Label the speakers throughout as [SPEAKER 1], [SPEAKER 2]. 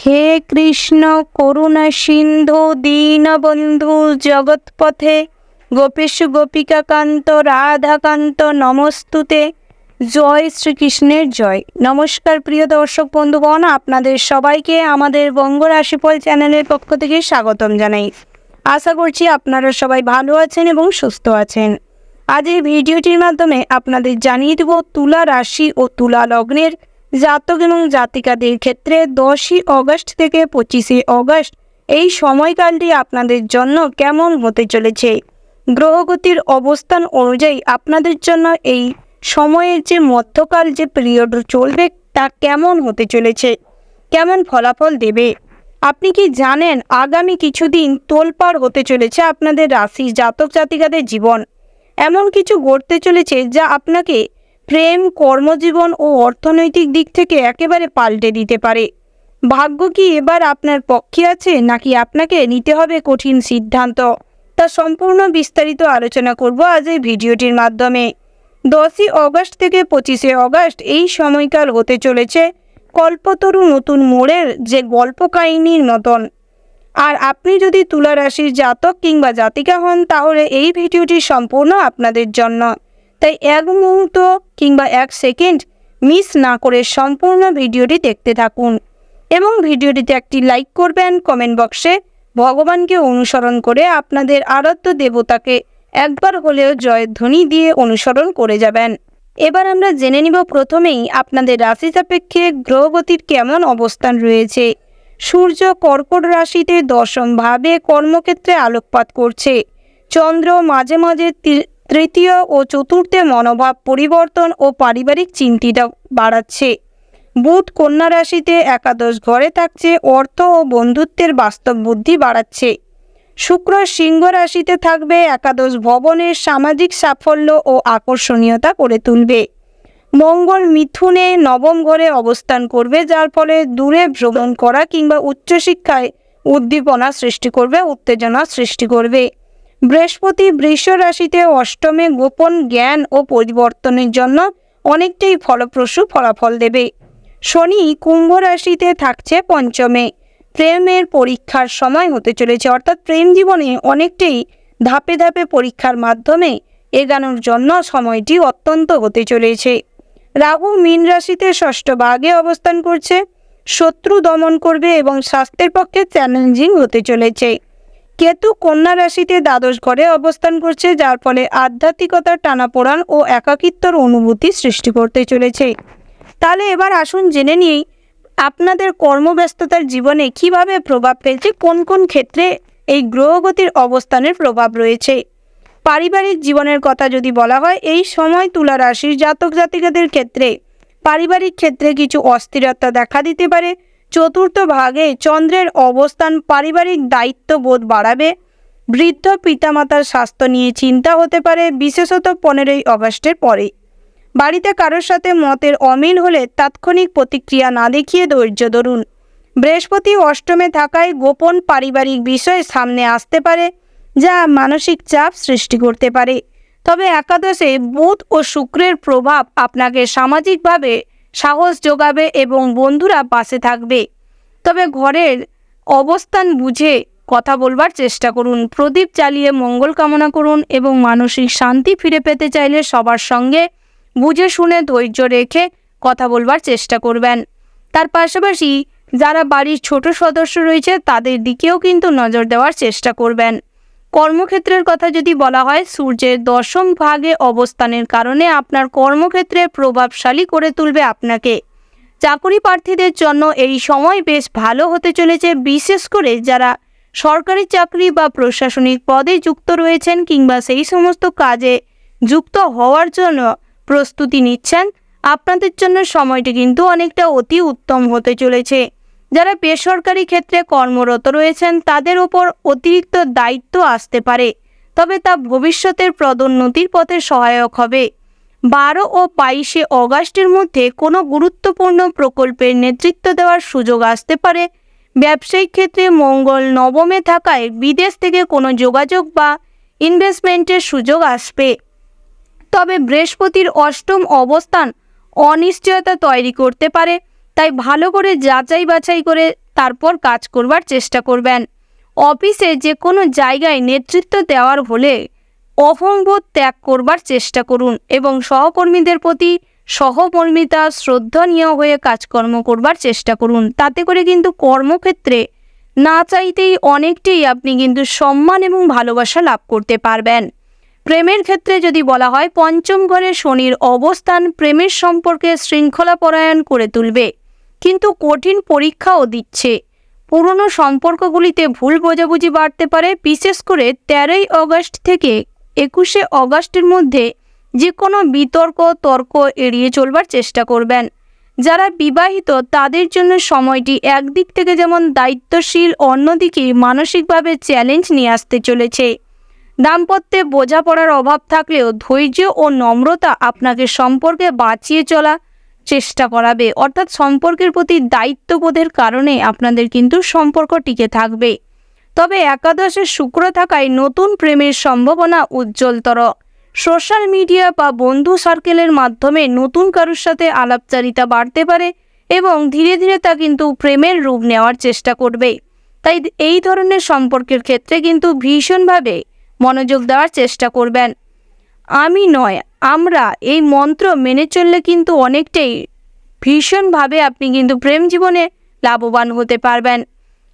[SPEAKER 1] হে কৃষ্ণ করুণা সিন্ধু দীনবন্ধু জগৎপথে গোপেশু গোপিকাকান্ত রাধাকান্ত নমস্তুতে। জয় শ্রীকৃষ্ণের জয়। নমস্কার প্রিয় দর্শক বন্ধুগণ, আপনাদের সবাইকে আমাদের বঙ্গ রাশিফল চ্যানেলের পক্ষ থেকে স্বাগতম জানাই। আশা করছি আপনারা সবাই ভালো আছেন এবং সুস্থ আছেন। আজ এই ভিডিওটির মাধ্যমে আপনাদের জানিয়ে দেব তুলা রাশি ও তুলা লগ্নের জাতক এবং জাতিকাদের ক্ষেত্রে 10ই অগস্ট থেকে 25শে অগস্ট এই সময়কালটি আপনাদের জন্য কেমন হতে চলেছে। গ্রহগতির অবস্থান অনুযায়ী আপনাদের জন্য এই সময়ের যে মধ্যকাল যে পিরিয়ড চলবে তা কেমন হতে চলেছে, কেমন ফলাফল দেবে। আপনি কি জানেন আগামী কিছুদিন তোলপাড় হতে চলেছে আপনাদের রাশি জাতক জাতিকাদের জীবন। এমন কিছু ঘটতে চলেছে যা আপনাকে প্রেম, কর্মজীবন ও অর্থনৈতিক দিক থেকে একেবারে পাল্টে দিতে পারে। ভাগ্য কি এবার আপনার পক্ষে আছে নাকি আপনাকে নিতে হবে কঠিন সিদ্ধান্ত, তা সম্পূর্ণ বিস্তারিত আলোচনা করব আজ এই ভিডিওটির মাধ্যমে। 10ই অগস্ট থেকে 25শে অগস্ট এই সময়কাল হতে চলেছে কল্পতরু নতুন মোড়ের যে গল্প কাহিনীর মতন। আর আপনি যদি তুলা রাশির জাতক কিংবা জাতিকা হন তাহলে এই ভিডিওটি সম্পূর্ণ আপনাদের জন্য। তাই এক মুহূর্ত কিংবা এক সেকেন্ড মিস না করে সম্পূর্ণ ভিডিওটি দেখতে থাকুন এবং ভিডিওটিতে একটি লাইক করবেন। কমেন্ট বক্সে ভগবানকে অনুসরণ করে আপনাদের আরাধ্য দেবতাকে একবার হলেও জয়ধ্বনি দিয়ে অনুসরণ করে যাবেন। এবার আমরা জেনে নিব প্রথমেই আপনাদের রাশি সাপেক্ষে গ্রহগতির কেমন অবস্থান রয়েছে। সূর্য কর্কট রাশিতে 10ম ভাবে কর্মক্ষেত্রে আলোকপাত করছে। চন্দ্র মাঝে মাঝে তৃতীয় ও চতুর্থে মনোভাব পরিবর্তন ও পারিবারিক চিন্তা বাড়াচ্ছে। বুধ কন্যা রাশিতে একাদশ ঘরে থাকছে, অর্থ ও বন্ধুত্বের বাস্তব বুদ্ধি বাড়াচ্ছে। শুক্র সিংহ রাশিতে থাকবে, একাদশ ভবনের সামাজিক সাফল্য ও আকর্ষণীয়তা করে তুলবে। মঙ্গল মিথুনে 9ম ঘরে অবস্থান করবে, যার ফলে দূরে ভ্রমণ করা কিংবা উচ্চশিক্ষায় উদ্দীপনা সৃষ্টি করবে, উত্তেজনা সৃষ্টি করবে। বৃহস্পতি বৃষ রাশিতে 8মে গোপন জ্ঞান ও পরিবর্তনের জন্য অনেকটাই ফলপ্রসূ ফলাফল দেবে। শনি কুম্ভ রাশিতে থাকছে 5মে, প্রেমের পরীক্ষার সময় হতে চলেছে, অর্থাৎ প্রেম জীবনে অনেকটাই ধাপে ধাপে পরীক্ষার মাধ্যমে এগানোর জন্য সময়টি অত্যন্ত হতে চলেছে। রাহু মীন রাশিতে 6ষ্ঠ ভাগে অবস্থান করছে, শত্রু দমন করবে এবং স্বাস্থ্যের পক্ষে চ্যালেঞ্জিং হতে চলেছে। কেতু কন্যা রাশিতে দ্বাদশ ঘরে অবস্থান করছে, যার ফলে আধ্যাত্মিকতার টানাপোড়ান ও একাকিত্বর অনুভূতি সৃষ্টি করতে চলেছে। তাহলে এবার আসুন জেনে নিই আপনাদের কর্মব্যস্ততার জীবনে কিভাবে প্রভাব ফেলছে, কোন কোন ক্ষেত্রে এই গ্রহগতির অবস্থানের প্রভাব রয়েছে। পারিবারিক জীবনের কথা যদি বলা হয়, এই সময় তুলা রাশির জাতক জাতিকাদের ক্ষেত্রে পারিবারিক ক্ষেত্রে কিছু অস্থিরতা দেখা দিতে পারে। চতুর্থ ভাগে চন্দ্রের অবস্থান পারিবারিক দায়িত্ববোধ বাড়াবে। বৃদ্ধ পিতামাতার স্বাস্থ্য নিয়ে চিন্তা হতে পারে, বিশেষত 15ই অগস্টের পরে। বাড়িতে কারোর সাথে মতের অমিল হলে তাৎক্ষণিক প্রতিক্রিয়া না দেখিয়ে ধৈর্য ধরুন। বৃহস্পতি 8মে থাকায় গোপন পারিবারিক বিষয় সামনে আসতে পারে, যা মানসিক চাপ সৃষ্টি করতে পারে। তবে একাদশে বুধ ও শুক্রের প্রভাব আপনাকে সামাজিকভাবে সাহস যোগাবে এবং বন্ধুরা পাশে থাকবে। তবে ঘরের অবস্থান বুঝে কথা বলবার চেষ্টা করুন, প্রদীপ জ্বালিয়ে মঙ্গল কামনা করুন এবং মানসিক শান্তি ফিরে পেতে চাইলে সবার সঙ্গে বুঝে শুনে ধৈর্য রেখে কথা বলবার চেষ্টা করবেন। তার পাশাপাশি যারা বাড়ির ছোট সদস্য রয়েছে তাদের দিকেও কিন্তু নজর দেওয়ার চেষ্টা করবেন। কর্মক্ষেত্রের কথা যদি বলা হয়, সূর্যের 10ম ভাগে অবস্থানের কারণে আপনার কর্মক্ষেত্রে প্রভাবশালী করে তুলবে আপনাকে। চাকরি প্রার্থীদের জন্য এই সময় বেশ ভালো হতে চলেছে, বিশেষ করে যারা সরকারি চাকরি বা প্রশাসনিক পদে যুক্ত রয়েছেন কিংবা সেই সমস্ত কাজে যুক্ত হওয়ার জন্য প্রস্তুতি নিচ্ছেন। আপনাদের জন্য সময়টি কিন্তু অনেকটা অতি উত্তম হতে চলেছে। যারা বেসরকারি ক্ষেত্রে কর্মরত রয়েছেন তাদের উপর অতিরিক্ত দায়িত্ব আসতে পারে, তবে তা ভবিষ্যতের পদোন্নতির পথে সহায়ক হবে। 12 ও 22শে অগস্টের মধ্যে কোনো গুরুত্বপূর্ণ প্রকল্পের নেতৃত্ব দেওয়ার সুযোগ আসতে পারে। ব্যবসায়িক ক্ষেত্রে মঙ্গল 9মে থাকায় বিদেশ থেকে কোনো যোগাযোগ বা ইনভেস্টমেন্টের সুযোগ আসবে। তবে বৃহস্পতির 8ম অবস্থান অনিশ্চয়তা তৈরি করতে পারে, তাই ভালো করে যাচাই বাছাই করে তারপর কাজ করবার চেষ্টা করবেন। অফিসে যে কোনো জায়গায় নেতৃত্ব দেওয়ার হলে অহংবোধ ত্যাগ করবার চেষ্টা করুন এবং সহকর্মীদের প্রতি সহমর্মিতা শ্রদ্ধনীয় হয়ে কাজকর্ম করবার চেষ্টা করুন। তাতে করে কিন্তু কর্মক্ষেত্রে না চাইতেই অনেকটাই আপনি কিন্তু সম্মান এবং ভালোবাসা লাভ করতে পারবেন। প্রেমের ক্ষেত্রে যদি বলা হয়, পঞ্চম ঘরে শনির অবস্থান প্রেমের সম্পর্কে শৃঙ্খলাপরায়ণ করে তুলবে, কিন্তু কঠিন পরীক্ষাও দিচ্ছে। পুরনো সম্পর্কগুলিতে ভুল বোঝাবুঝি বাড়তে পারে। বিশেষ করে 13ই আগস্ট থেকে 21শে আগস্টের মধ্যে যে কোনো তর্ক এড়িয়ে চলবার চেষ্টা করবেন। যারা বিবাহিত তাদের জন্য সময়টি একদিক থেকে যেমন দায়িত্বশীল, অন্যদিকে মানসিকভাবে চ্যালেঞ্জ নিয়ে আসতে চলেছে। দাম্পত্যে বোঝাপড়ার অভাব থাকলেও ধৈর্য ও নম্রতা আপনাকে সম্পর্কে বাঁচিয়ে চলা চেষ্টা করাবে, অর্থাৎ সম্পর্কের প্রতি দায়িত্ববোধের কারণে আপনাদের কিন্তু সম্পর্ক টিকে থাকবে। তবে একাদশে শুক্র থাকায় নতুন প্রেমের সম্ভাবনা উজ্জ্বলতর। সোশ্যাল মিডিয়া বা বন্ধু সার্কেলের মাধ্যমে নতুন কারোর সাথে আলাপচারিতা বাড়তে পারে এবং ধীরে ধীরে তা কিন্তু প্রেমের রূপ নেওয়ার চেষ্টা করবে। তাই এই ধরনের সম্পর্কের ক্ষেত্রে কিন্তু ভীষণভাবে মনোযোগ দেওয়ার চেষ্টা করবেন। আমি নয়, আমরা এই মন্ত্র মেনে চললে কিন্তু অনেকটাই ভীষণভাবে আপনি কিন্তু প্রেম জীবনে লাভবান হতে পারবেন।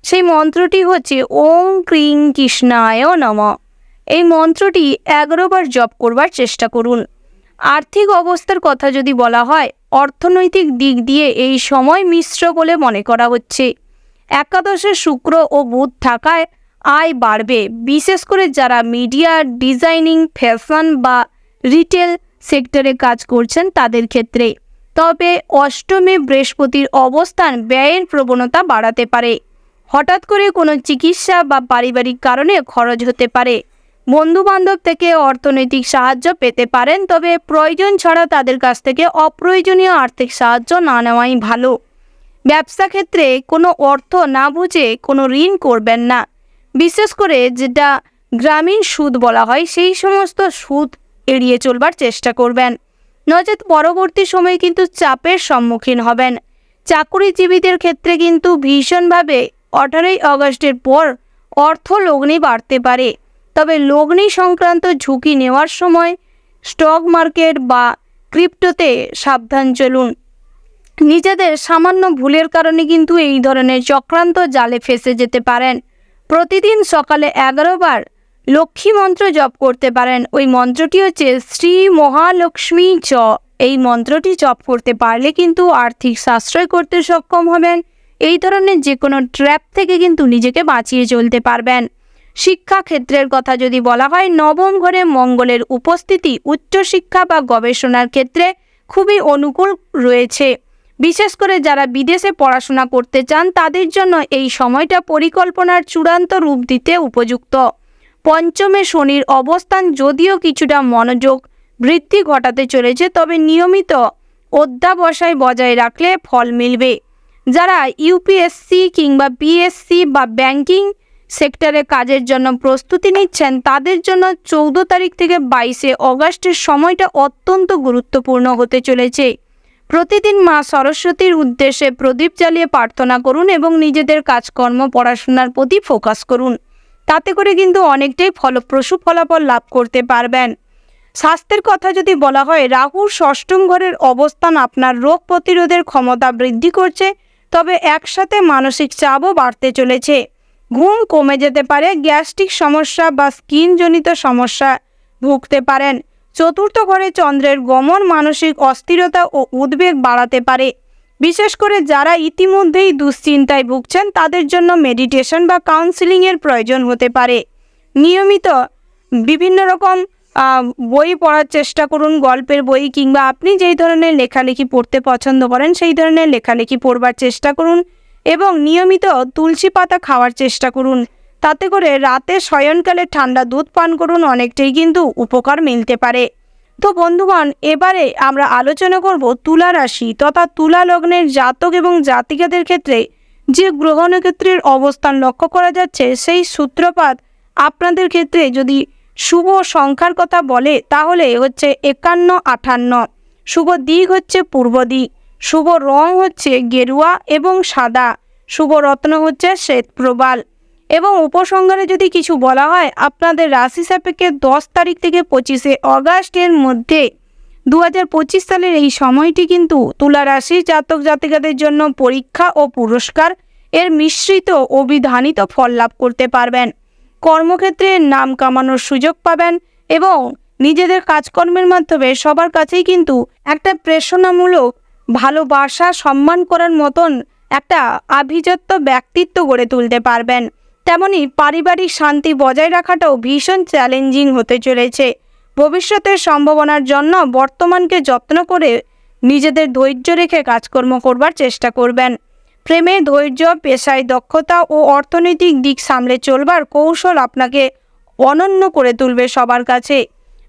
[SPEAKER 1] সেই মন্ত্রটি হচ্ছে ওং ক্রিং কৃষ্ণায় নমঃ। এই মন্ত্রটি 11 বার জপ করবার চেষ্টা করুন। আর্থিক অবস্থার কথা যদি বলা হয়, অর্থনৈতিক দিক দিয়ে এই সময় মিশ্র বলে মনে করা হচ্ছে। একাদশে শুক্র ও বুধ থাকায় আয় বাড়বে, বিশেষ করে যারা মিডিয়া, ডিজাইনিং, ফ্যাশন বা রিটেল সেক্টরে কাজ করছেন তাদের ক্ষেত্রে। তবে অষ্টমে বৃহস্পতির অবস্থান ব্যয়ের প্রবণতা বাড়াতে পারে। হঠাৎ করে কোনো চিকিৎসা বা পারিবারিক কারণে খরচ হতে পারে। বন্ধুবান্ধব থেকে অর্থনৈতিক সাহায্য পেতে পারেন, তবে প্রয়োজন ছাড়া তাদের কাছ থেকে অপ্রয়োজনীয় আর্থিক সাহায্য না নেওয়াই ভালো। ব্যবসা ক্ষেত্রে কোনো অর্থ না বুঝে কোনো ঋণ করবেন না, বিশেষ করে যেটা গ্রামীণ সুদ বলা হয় সেই সমস্ত সুদ এড়িয়ে চলবার চেষ্টা করবেন, নচেত পরবর্তী সময়ে কিন্তু চাপের সম্মুখীন হবেন। চাকরিজীবীদের ক্ষেত্রে কিন্তু ভীষণভাবে 18ই আগস্টের পর অর্থ লগ্নি বাড়তে পারে, তবে লগ্নি সংক্রান্ত ঝুঁকি নেওয়ার সময় স্টক মার্কেট বা ক্রিপ্টোতে সাবধান চলুন। নিজেদের সামান্য ভুলের কারণে কিন্তু এই ধরনের চক্রান্ত জালে ফেঁসে যেতে পারেন। প্রতিদিন সকালে 11 বার লক্ষ্মী মন্ত্র জপ করতে পারেন। ওই মন্ত্রটি হচ্ছে শ্রী মহালক্ষ্মী চ। এই মন্ত্রটি জপ করতে পারলে কিন্তু আর্থিক সাশ্রয় করতে সক্ষম হবেন। এই ধরনের যে কোনো ট্র্যাপ থেকে কিন্তু নিজেকে বাঁচিয়ে চলতে পারবেন। শিক্ষা ক্ষেত্রের কথা যদি বলা হয়, নবম ঘরে মঙ্গলের উপস্থিতি উচ্চশিক্ষা বা গবেষণার ক্ষেত্রে খুবই অনুকূল রয়েছে। বিশেষ করে যারা বিদেশে পড়াশোনা করতে চান তাদের জন্য এই সময়টা পরিকল্পনার চূড়ান্ত রূপ দিতে উপযুক্ত। পঞ্চমে শনির অবস্থান যদিও কিছুটা মনোযোগ বৃদ্ধি ঘটাতে চলেছে, তবে নিয়মিত অধ্যাবসায় বজায় রাখলে ফল মিলবে। যারা ইউপিএসসি কিংবা পিএসসি বা ব্যাংকিং সেক্টরে কাজের জন্য প্রস্তুতি নিচ্ছেন তাদের জন্য 14 তারিখ থেকে 22শে আগস্টের সময়টা অত্যন্ত গুরুত্বপূর্ণ হতে চলেছে। প্রতিদিন মা সরস্বতীর উদ্দেশ্যে প্রদীপ জ্বালিয়ে প্রার্থনা করুন এবং নিজেদের কাজকর্ম পড়াশোনার প্রতি ফোকাস করুন। তাতে করে কিন্তু অনেকটাই ফলপ্রসূ ফলাফল লাভ করতে পারবেন। স্বাস্থ্যের কথা যদি বলা হয়, রাহুর ষষ্ঠম ঘরের অবস্থান আপনার রোগ প্রতিরোধের ক্ষমতা বৃদ্ধি করছে, তবে একসাথে মানসিক চাপও বাড়তে চলেছে। ঘুম কমে যেতে পারে, গ্যাস্ট্রিক সমস্যা বা স্কিনজনিত সমস্যা ভুগতে পারেন। চতুর্থ ঘরে চন্দ্রের গমন মানসিক অস্থিরতা ও উদ্বেগ বাড়াতে পারে। বিশেষ করে যারা ইতিমধ্যেই দুশ্চিন্তায় ভুগছেন তাদের জন্য মেডিটেশন বা কাউন্সিলিংয়ের প্রয়োজন হতে পারে। নিয়মিত বিভিন্ন রকম বই পড়ার চেষ্টা করুন, গল্পের বই কিংবা আপনি যেই ধরনের লেখালেখি পড়তে পছন্দ করেন সেই ধরনের লেখালেখি পড়বার চেষ্টা করুন এবং নিয়মিত তুলসী পাতা খাওয়ার চেষ্টা করুন। তাতে করে রাতে শয়নকালে ঠান্ডা দুধ পান করুন, অনেকটাই কিন্তু উপকার মিলতে পারে। তো বন্ধুগণ, এবারে আমরা আলোচনা করব তুলা রাশি তথা তুলা লগ্নের জাতক এবং জাতিকাদের ক্ষেত্রে যে গ্রহ নক্ষত্রের অবস্থান লক্ষ্য করা যাচ্ছে সেই সূত্রপাত আপনাদের ক্ষেত্রে যদি শুভ সংখ্যার কথা বলে তাহলে হচ্ছে 51, 58। শুভ দিক হচ্ছে পূর্ব দিক, শুভ রং হচ্ছে গেরুয়া এবং সাদা। শুভ রত্ন হচ্ছে শ্বেত প্রবাল। এবং উপসংহারে যদি কিছু বলা হয়, আপনাদের রাশি সাপেক্ষে 10 তারিখ থেকে 25শে অগাস্টের মধ্যে 2025 সালের এই সময়টি কিন্তু তুলা রাশির জাতক জাতিকাদের জন্য পরীক্ষা ও পুরস্কার এর মিশ্রিত অভিধানিত ফল লাভ করতে পারবেন। কর্মক্ষেত্রে নাম কামানোর সুযোগ পাবেন এবং নিজেদের কাজকর্মের মাধ্যমে সবার কাছেই কিন্তু একটা প্রেরণামূলক ভালোবাসা সম্মান করার মতন একটা আভিজাত্য ব্যক্তিত্ব গড়ে তুলতে পারবেন। তেমনি পারিবারিক শান্তি বজায় রাখাটাও ভীষণ চ্যালেঞ্জিং হতে চলেছে। ভবিষ্যতের সম্ভাবনার জন্য বর্তমানকে যত্ন করে নিজেদের ধৈর্য রেখে কাজকর্ম করবার চেষ্টা করবেন। প্রেমে ধৈর্য, পেশায় দক্ষতা ও অর্থনৈতিক দিক সামলে চলবার কৌশল আপনাকে অনন্য করে তুলবে সবার কাছে।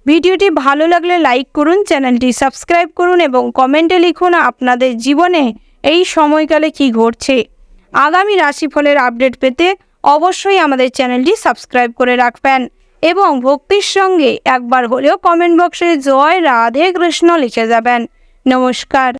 [SPEAKER 1] ভিডিওটি ভালো লাগলে লাইক করুন, চ্যানেলটি সাবস্ক্রাইব করুন এবং কমেন্টে লিখুন আপনাদের জীবনে এই সময়কালে কি ঘটছে। আগামী রাশিফলের আপডেট পেতে অবশ্যই আমাদের চ্যানেলটি সাবস্ক্রাইব করে রাখবেন এবং ভক্তির সঙ্গে একবার হলেও কমেন্ট বক্সে জয় রাধে কৃষ্ণ লিখে যাবেন। নমস্কার।